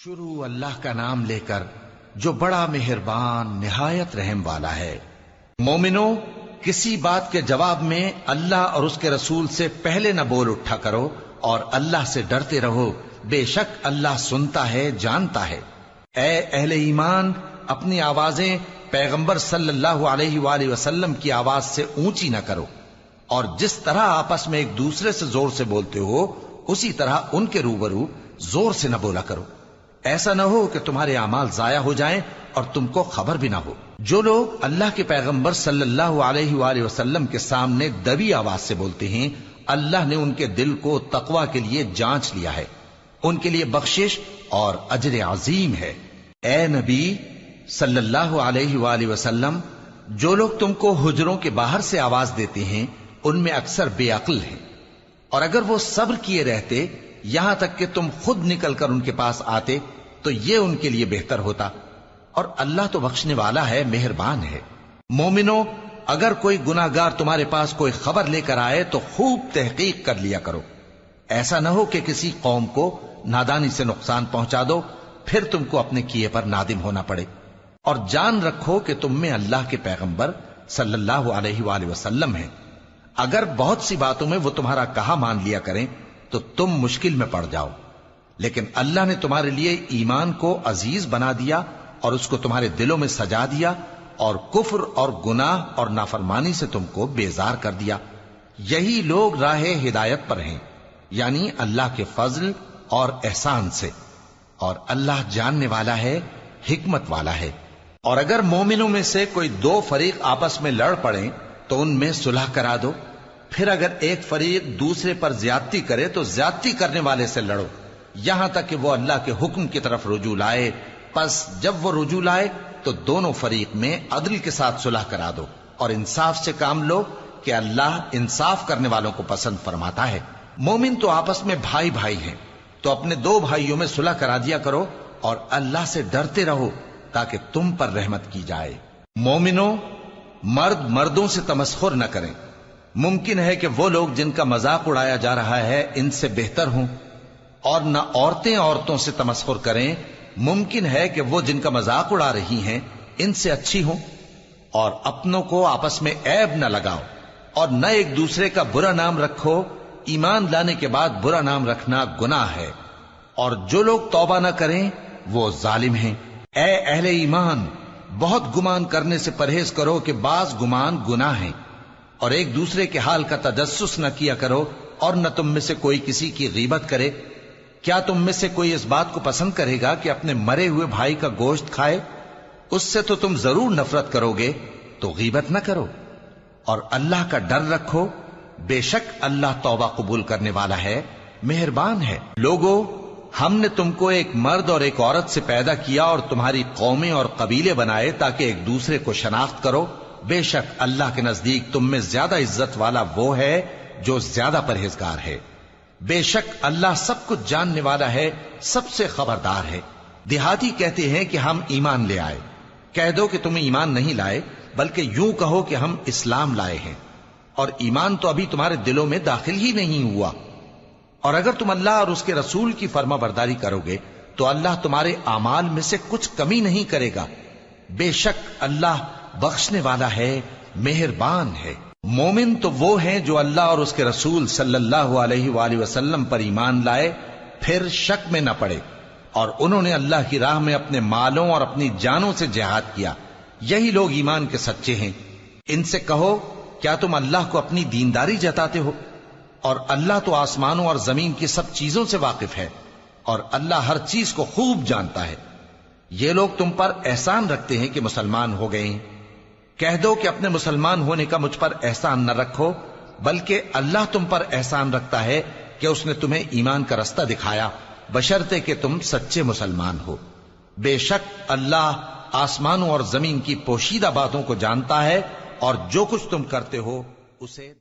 شروع اللہ کا نام لے کر جو بڑا مہربان نہایت رحم والا ہے۔ مومنو، کسی بات کے جواب میں اللہ اور اس کے رسول سے پہلے نہ بول اٹھا کرو اور اللہ سے ڈرتے رہو، بے شک اللہ سنتا ہے، جانتا ہے۔ اے اہل ایمان، اپنی آوازیں پیغمبر صلی اللہ علیہ وآلہ وسلم کی آواز سے اونچی نہ کرو، اور جس طرح آپس میں ایک دوسرے سے زور سے بولتے ہو اسی طرح ان کے روبرو زور سے نہ بولا کرو، ایسا نہ ہو کہ تمہارے اعمال ضائع ہو جائیں اور تم کو خبر بھی نہ ہو۔ جو لوگ اللہ کے پیغمبر صلی اللہ علیہ وآلہ وسلم کے سامنے دبی آواز سے بولتے ہیں، اللہ نے ان کے دل کو تقوی کے لیے جانچ لیا ہے، ان کے لیے بخشش اور اجر عظیم ہے۔ اے نبی صلی اللہ علیہ وآلہ وسلم، جو لوگ تم کو حجروں کے باہر سے آواز دیتے ہیں ان میں اکثر بے عقل ہیں، اور اگر وہ صبر کیے رہتے یہاں تک کہ تم خود نکل کر ان کے پاس آتے تو یہ ان کے لیے بہتر ہوتا، اور اللہ تو بخشنے والا ہے، مہربان ہے۔ مومنو، اگر کوئی گناہگار تمہارے پاس کوئی خبر لے کر آئے تو خوب تحقیق کر لیا کرو، ایسا نہ ہو کہ کسی قوم کو نادانی سے نقصان پہنچا دو پھر تم کو اپنے کیے پر نادم ہونا پڑے۔ اور جان رکھو کہ تم میں اللہ کے پیغمبر صلی اللہ علیہ وآلہ وسلم ہیں، اگر بہت سی باتوں میں وہ تمہارا کہا مان لیا کریں تو تم مشکل میں پڑ جاؤ، لیکن اللہ نے تمہارے لیے ایمان کو عزیز بنا دیا اور اس کو تمہارے دلوں میں سجا دیا، اور کفر اور گناہ اور نافرمانی سے تم کو بیزار کر دیا۔ یہی لوگ راہ ہدایت پر ہیں، یعنی اللہ کے فضل اور احسان سے، اور اللہ جاننے والا ہے، حکمت والا ہے۔ اور اگر مومنوں میں سے کوئی دو فریق آپس میں لڑ پڑیں تو ان میں صلح کرا دو، پھر اگر ایک فریق دوسرے پر زیادتی کرے تو زیادتی کرنے والے سے لڑو، یہاں تک کہ وہ اللہ کے حکم کی طرف رجوع لائے۔ پس جب وہ رجوع لائے تو دونوں فریق میں عدل کے ساتھ صلح کرا دو اور انصاف سے کام لو کہ اللہ انصاف کرنے والوں کو پسند فرماتا ہے۔ مومن تو آپس میں بھائی بھائی ہیں، تو اپنے دو بھائیوں میں صلح کرا دیا کرو اور اللہ سے ڈرتے رہو تاکہ تم پر رحمت کی جائے۔ مومنوں، مرد مردوں سے تمسخر نہ کریں، ممکن ہے کہ وہ لوگ جن کا مذاق اڑایا جا رہا ہے ان سے بہتر ہوں، اور نہ عورتیں عورتوں سے تمسخر کریں، ممکن ہے کہ وہ جن کا مذاق اڑا رہی ہیں ان سے اچھی ہوں۔ اور اپنوں کو آپس میں عیب نہ لگاؤ اور نہ ایک دوسرے کا برا نام رکھو، ایمان لانے کے بعد برا نام رکھنا گناہ ہے، اور جو لوگ توبہ نہ کریں وہ ظالم ہیں۔ اے اہل ایمان، بہت گمان کرنے سے پرہیز کرو کہ بعض گمان گناہ ہیں، اور ایک دوسرے کے حال کا تجسس نہ کیا کرو، اور نہ تم میں سے کوئی کسی کی غیبت کرے۔ کیا تم میں سے کوئی اس بات کو پسند کرے گا کہ اپنے مرے ہوئے بھائی کا گوشت کھائے؟ اس سے تو تم ضرور نفرت کرو گے، تو غیبت نہ کرو، اور اللہ کا ڈر رکھو، بے شک اللہ توبہ قبول کرنے والا ہے، مہربان ہے۔ لوگو، ہم نے تم کو ایک مرد اور ایک عورت سے پیدا کیا اور تمہاری قومیں اور قبیلے بنائے تاکہ ایک دوسرے کو شناخت کرو، بے شک اللہ کے نزدیک تم میں زیادہ عزت والا وہ ہے جو زیادہ پرہیزگار ہے۔ بے شک اللہ سب کچھ جاننے والا ہے، سب سے خبردار ہے۔ دیہاتی کہتے ہیں کہ ہم ایمان لے آئے، کہہ دو کہ تم ایمان نہیں لائے، بلکہ یوں کہو کہ ہم اسلام لائے ہیں، اور ایمان تو ابھی تمہارے دلوں میں داخل ہی نہیں ہوا۔ اور اگر تم اللہ اور اس کے رسول کی فرما برداری کرو گے تو اللہ تمہارے اعمال میں سے کچھ کمی نہیں کرے گا، بے شک اللہ بخشنے والا ہے، مہربان ہے۔ مومن تو وہ ہیں جو اللہ اور اس کے رسول صلی اللہ علیہ وآلہ وسلم پر ایمان لائے، پھر شک میں نہ پڑے، اور انہوں نے اللہ کی راہ میں اپنے مالوں اور اپنی جانوں سے جہاد کیا، یہی لوگ ایمان کے سچے ہیں۔ ان سے کہو، کیا تم اللہ کو اپنی دینداری جتاتے ہو؟ اور اللہ تو آسمانوں اور زمین کی سب چیزوں سے واقف ہے، اور اللہ ہر چیز کو خوب جانتا ہے۔ یہ لوگ تم پر احسان رکھتے ہیں کہ مسلمان ہو گئے ہیں، کہہ دو کہ اپنے مسلمان ہونے کا مجھ پر احسان نہ رکھو، بلکہ اللہ تم پر احسان رکھتا ہے کہ اس نے تمہیں ایمان کا رستہ دکھایا، بشرطے کہ تم سچے مسلمان ہو۔ بے شک اللہ آسمانوں اور زمین کی پوشیدہ باتوں کو جانتا ہے، اور جو کچھ تم کرتے ہو اسے